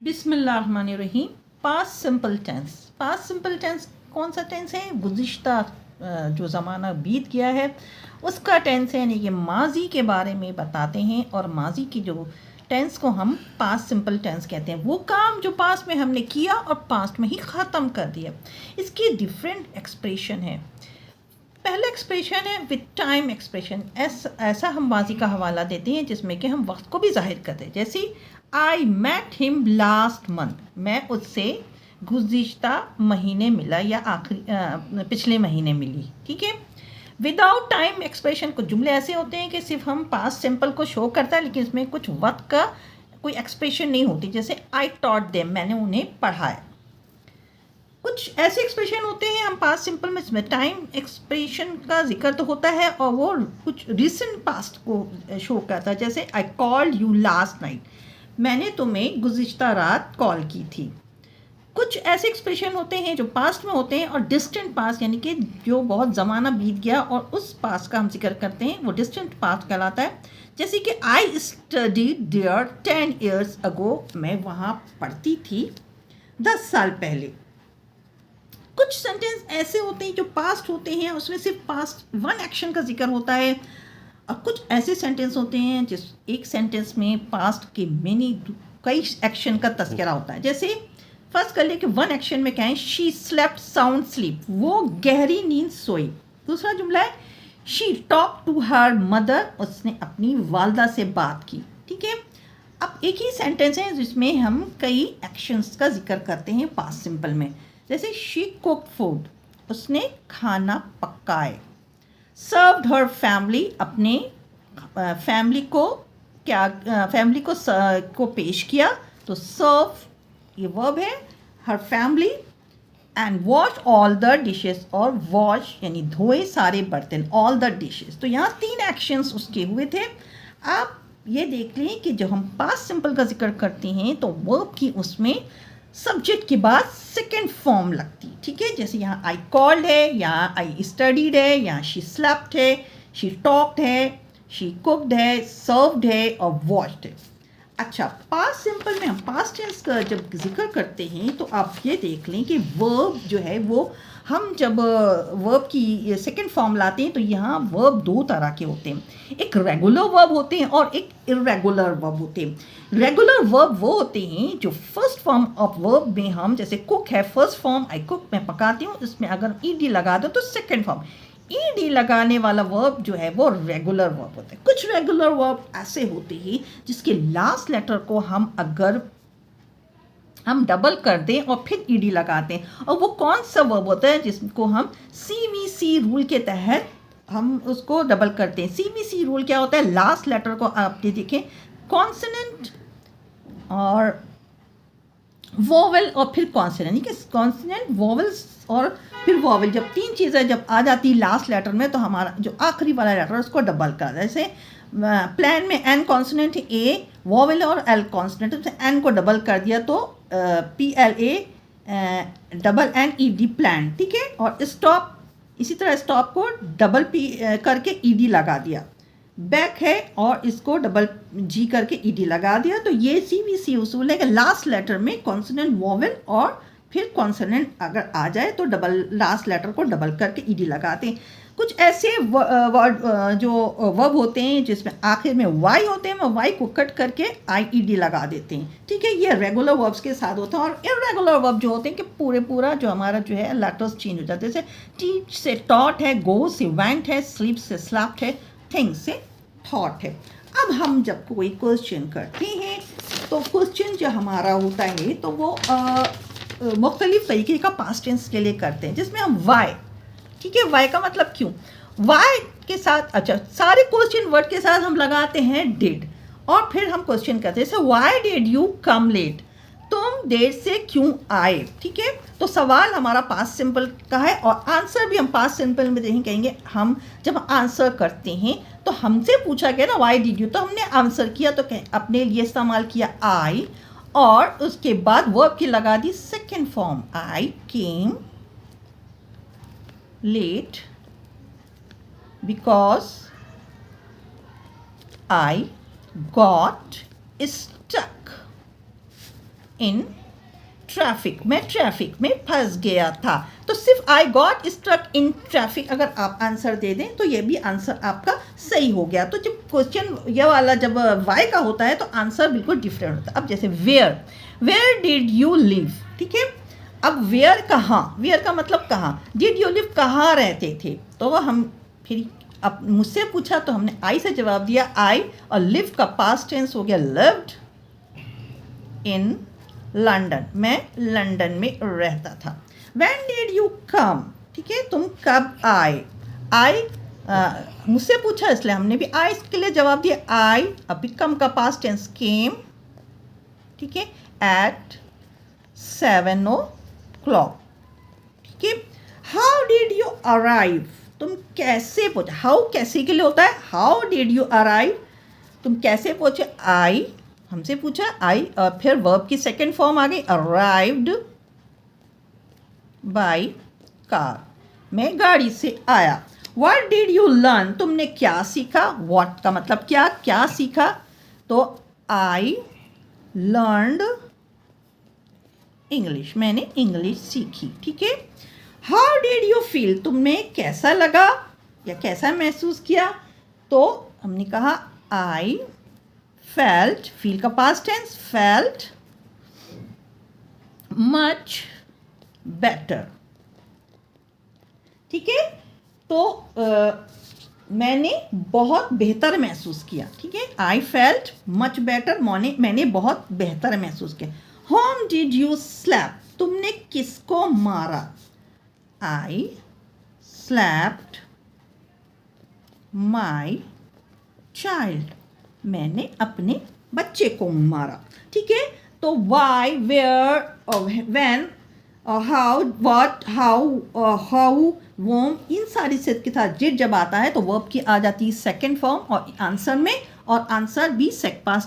बिस्मिल्लाहिर्रहमानिर्रहीम। Past simple tense. Past simple tense कौन सा टेंस है? गुज़िश्ता जो ज़माना बीत गया है उसका टेंस है, यानी कि माजी के बारे में बताते हैं। और माजी की जो टेंस को हम पास्ट सिंपल टेंस कहते हैं। वो काम जो पास्ट में हमने किया और पास्ट में ही ख़त्म कर दिया। इसकी डिफरेंट एक्सप्रेशन है। पहला एक्सप्रेशन है विद टाइम एक्सप्रेशन। ऐसा हम माजी का हवाला देते हैं जिसमें कि हम वक्त को भी जाहिर करते हैं। जैसे I met him last month, मैं उससे गुज़िश्ता महीने मिला या आखिरी पिछले महीने मिली। ठीक है। विदाउट टाइम एक्सप्रेशन कुछ जुमले ऐसे होते हैं कि सिर्फ हम पास्ट सिंपल को शो करता है, लेकिन इसमें कुछ वक्त का कोई एक्सप्रेशन नहीं होती। जैसे आई टॉट देम, मैंने उन्हें पढ़ाया। कुछ ऐसे एक्सप्रेशन होते हैं हम पास्ट सिंपल में, इसमें टाइम एक्सप्रेशन का जिक्र तो होता है और वो कुछ रिसेंट पास्ट को शो करता है। जैसे I called you last night, मैंने तुम्हें गुज़िश्ता रात कॉल की थी। कुछ ऐसे एक्सप्रेशन होते हैं जो पास्ट में होते हैं और डिस्टेंट पास्ट, यानी कि जो बहुत ज़माना बीत गया और उस पास्ट का हम जिक्र करते हैं, वो डिस्टेंट पास्ट कहलाता है। जैसे कि I studied there 10 years ago, मैं वहाँ पढ़ती थी 10 साल पहले। कुछ सेंटेंस ऐसे होते हैं जो पास्ट होते हैं, उसमें सिर्फ पास्ट वन एक्शन का जिक्र होता है। और कुछ ऐसे सेंटेंस होते हैं जिस एक सेंटेंस में पास्ट के कई एक्शन का तस्करा होता है। जैसे फर्स्ट कर ले कि वन एक्शन में क्या है, शी स्लेप्ट साउंड स्लीप, वो गहरी नींद सोई। दूसरा जुमला है she talk to her mother, उसने अपनी वालदा से बात की। ठीक है। अब एक ही सेंटेंस है जिसमें हम कई एक्शंस का जिक्र करते हैं पास्ट सिंपल में। जैसे शी कुक्ड फूड, उसने खाना पकाए। सर्व्ड हर फैमिली, अपने फैमिली को पेश किया। तो सर्व ये वर्ब है, हर family. And wash all the dishes, और वॉश यानी धोए सारे बर्तन, ऑल द डिशेस। तो यहाँ 3 एक्शंस उसके हुए थे। आप ये देख लें कि जब हम पास्ट सिंपल का जिक्र करते हैं तो वर्ब की उसमें सब्जेक्ट के बाद सेकेंड फॉर्म लगती। ठीक है। जैसे यहाँ आई कॉल्ड है, यहाँ आई स्टडीड है, यहाँ शी स्लेप्ट है, शी टॉक्ड है, शी कुक्ड है, सर्व्ड है और वॉश्ड है। अच्छा, पास्ट सिंपल में हम पास्ट टेंस का जब जिक्र करते हैं तो आप ये देख लें कि वर्ब जो है वो हम जब वर्ब की सेकंड फॉर्म लाते हैं तो यहाँ वर्ब 2 तरह के होते हैं। एक रेगुलर वर्ब होते हैं और एक इर्रेगुलर वर्ब होते हैं। रेगुलर वर्ब वो होते हैं जो फर्स्ट फॉर्म ऑफ वर्ब में हम, जैसे कुक है फर्स्ट फॉर्म, आई कुक मैं पकाती हूँ, इसमें अगर ईडी लगा दो तो सेकेंड फॉर्म। ईडी लगाने वाला वर्ब जो है वो रेगुलर वर्ब होता है। कुछ रेगुलर वर्ब ऐसे होते हैं जिसके लास्ट लेटर को अगर हम डबल कर दें और फिर ईडी लगाते हैं। और वो कौन सा वर्ब होता है जिसको हम सीवीसी रूल के तहत हम उसको डबल करते हैं। सीवीसी रूल क्या होता है? लास्ट लेटर को आप देखें, कॉन्सोनेंट और वोवेल और फिर कॉन्सोनेंट, ठीक है। कॉन्सोनेंट, वोवेल्स और फिर वोवेल, जब 3 चीज़ें जब आ जाती लास्ट लेटर में तो हमारा जो आखिरी वाला लेटर है उसको डबल कर। जैसे प्लान में एन कॉन्सोनेंट ए, वोवेल और एल कॉन्सोनेंट, एन को डबल कर दिया तो PLA double N ED plan. ठीक है। और स्टॉप, इसी तरह स्टॉप को डबल P करके ED लगा दिया। बैक है और इसको डबल G करके ED लगा दिया। तो ये CVC उसूल है कि लास्ट लेटर में कॉन्सोनेंट, वोवेल और फिर कॉन्सोनेंट अगर आ जाए तो लास्ट लेटर को डबल करके ED लगाते हैं। कुछ ऐसे वर्ड जो वर्ब होते हैं जिसमें आखिर में वाई होते हैं, वाई को कट करके IED लगा देते हैं। ठीक है। ये रेगुलर वर्ब्स के साथ होता है। और इर्रेगुलर वर्ब जो होते हैं कि पूरा जो हमारा जो है लेटर्स चेंज हो जाते हैं। जैसे टीच से टॉट है, गो से वेंट है, स्लीप से स्लैप्ट है, थिंक से थॉट है। अब हम जब कोई क्वेश्चन करते हैं तो क्वेश्चन जो हमारा होता है तो वो मुख्तलिफ तरीके का पास्ट टेंस के लिए करते हैं, जिसमें हम वाई, ठीक है, वाई का मतलब क्यों, वाई के साथ, अच्छा, सारे क्वेश्चन वर्ड के साथ हम लगाते हैं डिड और फिर हम क्वेश्चन करते हैं। जैसे why did you come late, तुम देर से क्यों आए। ठीक है। तो सवाल हमारा पास्ट सिंपल का है और आंसर भी हम पास्ट सिंपल में कहेंगे। हम जब आंसर करते हैं तो हमसे पूछा गया ना वाई डिड यू, तो हमने आंसर किया तो अपने लिए इस्तेमाल किया आई, और उसके बाद वर्ब की लगा दी second form, I came late because I got stuck. In traffic, मैं ट्रैफिक में फंस गया था। तो सिर्फ I got struck in traffic अगर आप आंसर दे दें तो ये भी आंसर आपका सही हो गया। तो जब क्वेश्चन ये वाला जब वाई का होता है तो आंसर बिल्कुल डिफरेंट होता है। अब जैसे वेयर डिड यू लिव, ठीक है। अब वेयर कहाँ, वेयर का मतलब कहाँ, डिड यू लिव कहाँ रहते थे। तो हम फिर अब मुझसे पूछा तो हमने आई से जवाब दिया आई, और लिव का पास्ट टेंस हो गया लिव्ड इन लंदन, मैं लंदन में रहता था। When did you come, ठीक है, तुम कब आए। आई मुझसे पूछा इसलिए हमने भी आई के लिए जवाब दिया आई। अभी कम का पास्ट टेंस केम, ठीक है, एट 7 o'clock, ठीक है। हाउ डिड यू अराइव, तुम कैसे पहुंचे। हाउ कैसे के लिए होता है, हाउ डिड यू अराइव, तुम कैसे पहुंचे। आई हमसे पूछा आई, और फिर वर्ब की सेकेंड फॉर्म आ गई अराइव्ड बाय कार, मैं गाड़ी से आया। व्हाट डिड यू लर्न, तुमने क्या सीखा। व्हाट का मतलब क्या, क्या सीखा। तो आई लर्नड इंग्लिश, मैंने इंग्लिश सीखी, ठीक है। हाउ डिड यू फील, तुमने कैसा लगा या कैसा महसूस किया। तो हमने कहा आई फेल्ट, फील का past tense felt much better, ठीक है। तो मैंने बहुत बेहतर महसूस किया, ठीक है। आई फेल्ट मच बेटर, मैंने बहुत बेहतर महसूस किया। होम डिड यू स्लैप, तुमने किसको मारा। आई स्लैप्ड माई चाइल्ड, मैंने अपने बच्चे को मारा, ठीक है। तो why, where, when, how, what, how, whom, इन सारी से के साथ डिड जब आता है तो वर्ब की आ जाती है सेकंड फॉर्म और आंसर में, और आंसर भी पास्ट